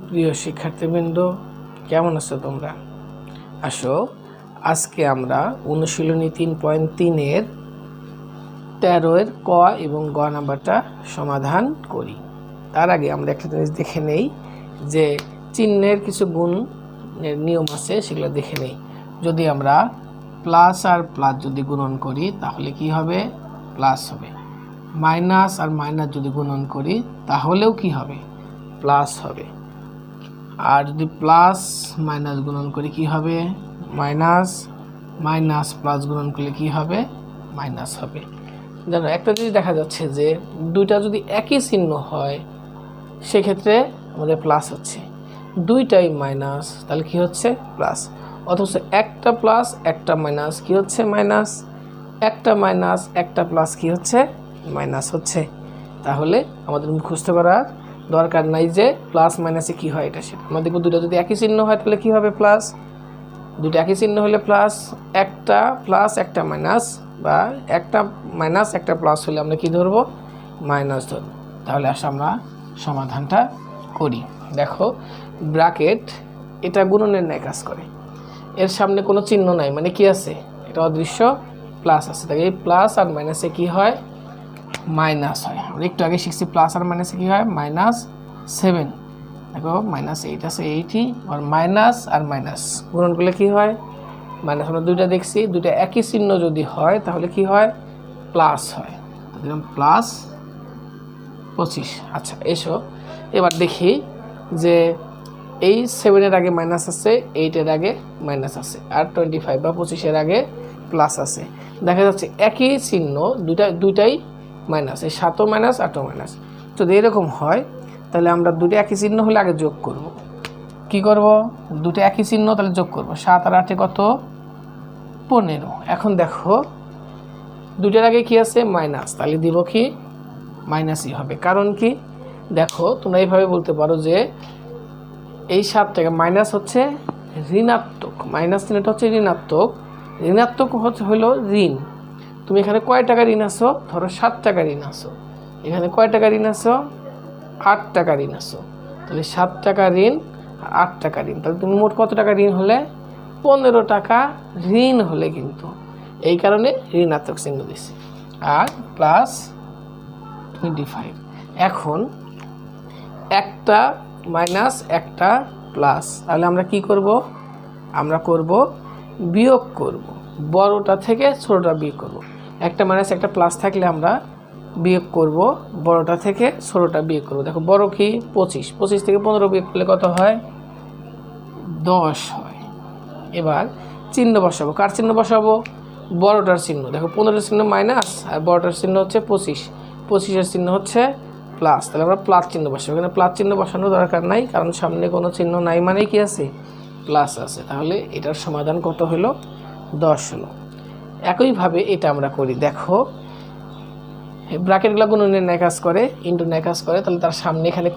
প্রিয় শিক্ষার্থীবৃন্দ, কেমন আছো তোমরা? আসো আজকে আমরা অনুশীলনী 3.3-এর 13-এর ক এবং গ নাম্বারটা সমাধান করি। তার আগে আমরা একটা জিনিস দেখে নেই যে চিহ্নের কিছু গুণের নিয়ম আছে, সেগুলো দেখে নেই। যদি আমরা প্লাস আর প্লাস যদি গুণন করি তাহলে কি হবে? প্লাস হবে। মাইনাস আর মাইনাস যদি গুণন করি তাহলেও কি হবে? প্লাস হবে। আর যদি প্লাস মাইনাস গুণন করি কি হবে? মাইনাস, মাইনাস প্লাস গুণন করলে কি হবে? মাইনাস হবে। জানো, একটা জিনিস দেখা যাচ্ছে যে দুইটা যদি একই চিহ্ন হয় সেক্ষেত্রে আমাদের প্লাস হচ্ছে, দুইটাই মাইনাস তাহলে কি হচ্ছে? প্লাস। অথচ একটা প্লাস একটা মাইনাস কি হচ্ছে? মাইনাস। একটা মাইনাস একটা প্লাস কি হচ্ছে? মাইনাস হচ্ছে। তাহলে আমাদের মুখস্থ করার দরকার নাই যে প্লাস মাইনাসে কি হয় এটা সেটা। আমরা দেখব দুটো যদি একই চিহ্ন হয় তাহলে কি হবে? প্লাস। দুটো একই চিহ্ন হলে প্লাস, একটা প্লাস একটা মাইনাস বা একটা মাইনাস একটা প্লাস হলে আমরা কি ধরবো? মাইনাস ধরবো। তাহলে আসলে আমরা সমাধানটা করি। দেখো, ব্র্যাকেট এটা গুণনের ন্যায় কাজ করে। এর সামনে কোনো চিহ্ন নাই, মানে কি আছে? এটা অদৃশ্য প্লাস আছে। তাই এই প্লাস আর মাইনাসে কি হয়? মাইনাস হয়। আমরা একটু আগে শিখছি প্লাস আর মাইনাসে কী হয়? -7। দেখো -8 আছে, 80 আর মাইনাস আর মাইনাস গুণন করলে কী হয়? মাইনাস। আমরা দুইটা দেখছি, দুইটা একই চিহ্ন যদি হয় তাহলে কি হয়? প্লাস হয়। দিলাম প্লাস 25। আচ্ছা, এসো এবার দেখি যে এই 7-এর আগে মাইনাস আছে, 8-এর আগে মাইনাস আছে, আর 25 বা 25-এর আগে প্লাস আছে। দেখা যাচ্ছে একই চিহ্ন, দুইটাই মাইনাস, এই 7ও মাইনাস 8ও মাইনাস। যদি এরকম হয় তাহলে আমরা দুটো একই চিহ্ন হলে আগে যোগ করব। কি করব? দুটো একই চিহ্ন তাহলে যোগ করব। 7 আর 8-এ কত? 15। এখন দেখো দুইটার আগে কি আছে? মাইনাস, তাহলে দিব কি? মাইনাসই হবে। কারণ কি? দেখো, তোমরা এইভাবে বলতে পারো যে এই 7 টাকা মাইনাস হচ্ছে ঋণাত্মক, মাইনাস চিহ্নটা হচ্ছে ঋণাত্মক, ঋণাত্মক হলো ঋণ। তুমি এখানে কয় টাকা ঋণ আসো? ধরো 7 টাকা ঋণ আসো। এখানে কয় টাকা ঋণ আসো? 8 টাকা ঋণ আসো। তাহলে 7 টাকা ঋণ আর 8 টাকা ঋণ, তাহলে তুমি মোট কত টাকা ঋণ হলে? 15 টাকা ঋণ হলে, কিন্তু এই কারণে ঋণাত্মক চিহ্ন দিছি। আর প্লাস 25। এখন একটা মাইনাস একটা প্লাস, তাহলে আমরা কি করব? আমরা করব বিয়োগ করব, বড়টা থেকে ছোটটা বিয়োগ করব। একটা মাইনাস একটা প্লাস থাকলে আমরা বিয়োগ করব, বড়টা থেকে ছোটটা বিয়োগ করব। দেখো, বড় কি? 25, 25 থেকে 15 বিয়োগ করলে কত হয়? 10 হয়। এবার চিহ্ন বসাবো। কার চিহ্ন বসাবো? বড়টার চিহ্ন। দেখো, 15-এর চিহ্ন মাইনাস আর বড়টার চিহ্ন হচ্ছে 25, 25-এর চিহ্ন হচ্ছে প্লাস, তাহলে আমরা প্লাস চিহ্ন বসাবো। এখানে প্লাস চিহ্ন বসানোর দরকার নাই, কারণ সামনে কোনো চিহ্ন নাই, মানে কি আছে? প্লাস আছে। তাহলে এটার সমাধান কত হলো? 10 হলো। একইভাবে এটা আমরা করি। দেখো, ব্র্যাকেটগুলো গুণনের ন্যায় কাজ করে, ইন্টু ন্যায় কাজ করে, তাহলে তার সামনে এখানে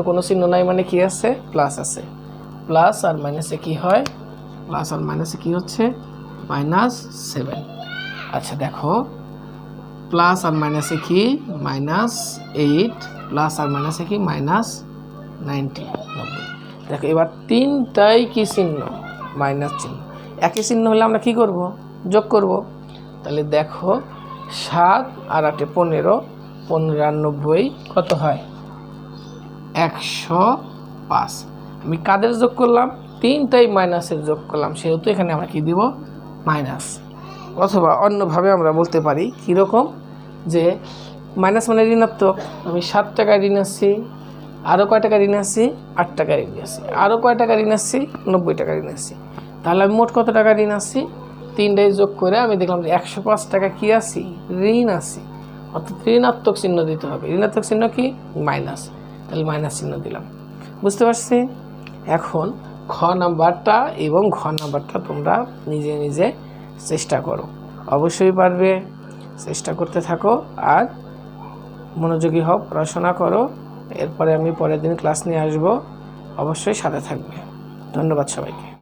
কোনো চিহ্ন নাই, মানে কি আছে? প্লাস আছে। প্লাস আর মাইনাসে কি হয়? প্লাস আর মাইনাসে কি হচ্ছে? -7। আচ্ছা দেখো, প্লাস আর মাইনাসে কি? -8, প্লাস আর মাইনাসে কি? -90। দেখো, এবার তিনটাই কি চিহ্ন? মাইনাস চিহ্ন। একই চিহ্ন হলে আমরা কি করব? যোগ করব। তাহলে দেখো, 7 আর 8-এ 15, 15 আর 90 কত হয়? 105। আমি কাদের যোগ করলাম? তিনটাই মাইনাসের যোগ করলাম, সেহেতু এখানে আমরা কি দিব? মাইনাস। অথবা অন্যভাবে আমরা বলতে পারি কীরকম, যে মাইনাস মানে ঋণাত্মক। আমি 7 টাকা ঋণ আসছি, আরও কয় টাকা ঋণ আসছি? 8 টাকা ঋণ আসছি, আরও কয় টাকা ঋণ আসছি? 90 টাকা ঋণ আসছি। তাহলে আমি মোট কত টাকা ঋণ আসছি? তিনটাই যোগ করে আমি দেখলাম যে 105 টাকা কি আছি? ঋণ আছি। অর্থাৎ ঋণাত্মক চিহ্ন দিতে হবে। ঋণাত্মক চিহ্ন কি? মাইনাস। তাহলে মাইনাস চিহ্ন দিলাম। বুঝতে পারছি? এখন খ নাম্বারটা এবং ঘ নাম্বারটা তোমরা নিজে নিজে চেষ্টা করো, অবশ্যই পারবে। চেষ্টা করতে থাকো আর মনোযোগী হও, পড়াশোনা করো। এরপরে আমি পরের দিন ক্লাস নিয়ে আসবো, অবশ্যই সাথে থাকবে। ধন্যবাদ সবাইকে।